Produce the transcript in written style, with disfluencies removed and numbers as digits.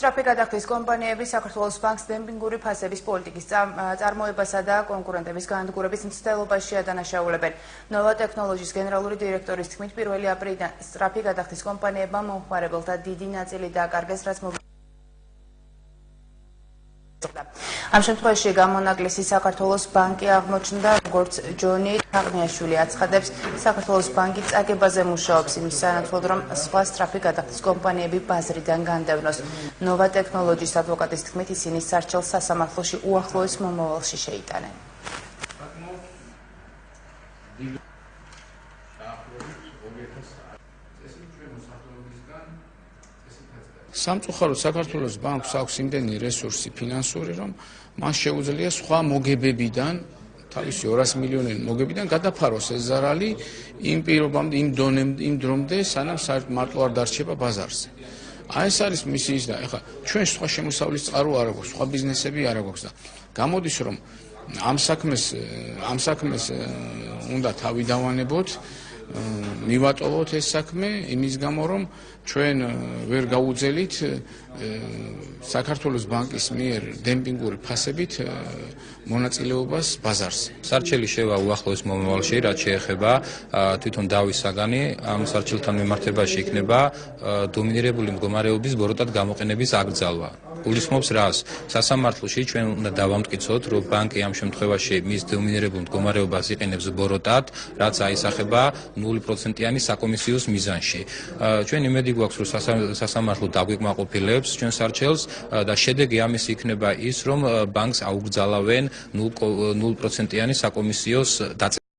სწრაფი გადახდის კომპანიები საქართველოს ბანკს დემპინგური ფასების პოლიტიკის წარმოებასა და კონკურენტების განადგურების მცდელობაშია დანაშაულებენ. ნოვა ტექნოლოჯის გენერალური დირექტორის თქმით, 1 აპრილიდან სწრაფი გადახდის კომპანიებმა მომხმარებელთა დიდი ნაწილი დააკარგეს, რაც ამ შემთხვევაში გამონაკლისი საქართველოს ბანკი აღმოჩნდა, როგორც ჯონი თაღნიაშვილი აცხადებს, საქართველოს ბანკი წაგებაზე მუშაობს იმის სანაცვლოდ, რომ სხვა სწრაფი გადახდის კომპანიები ბაზრიდან განდევნოს. ნოვა ტექნოლოჯის ადვოკატის თქმით, ისინი სარჩელს სასამართლოში უახლოეს მომავალში შეიტანენ. სამწუხაროდ საქართველოს ბანკს აქვს იმდენი რესურსი ფინანსური, რომ მას შეუძლია სხვა მოგებებიდან, თავისი 200 მილიონელი მოგებიდან გადაფაროს ეს ზარალი იმ პირობამდე, იმ დრომდე, სანამ მარტო არ დარჩება ბაზარზე. ეს არის მისი ის და ეხლა ჩვენ სხვა შემოსავლის წყარო არ აქვს, სხვა ბიზნესები არ აქვს და გამოდის, რომ ამ საქმეს უნდა თავი დავანებოთ, მივატოვოთ ეს საქმე იმის გამო, რომ ჩვენ ვერ გაუძელით საქართველოს ბანკის მიერ დემპინგური ფასებით მონაწილეობას ბაზარზე. სარჩელი შევა უახლოეს მომავალში, რაც შეეხება თვითონ დავის საგანი ამ სარჩელთან მიმართებაში იქნება დომინირებული მდგომარეობის ბოროტად გამოყენების აკრძალვა. გულისხმობს რას? სასამართლოში ჩვენ უნდა დავამტკიცოთ, რომ ბანკი ამ შემთხვევაში მის დომინირებულ მდგომარეობას იყენებს ბოროტად, რაც აისახება 0%-იანი საკომისიოს მიზანში. ჩვენ იმედი გვაქვს, რომ სასამართლო დაგვიკმაყოფილებს ჩვენ სარჩელს და შედეგი ამის იქნება ის, რომ ბანკს აუკრძალავენ 0%-იანი საკომისიოს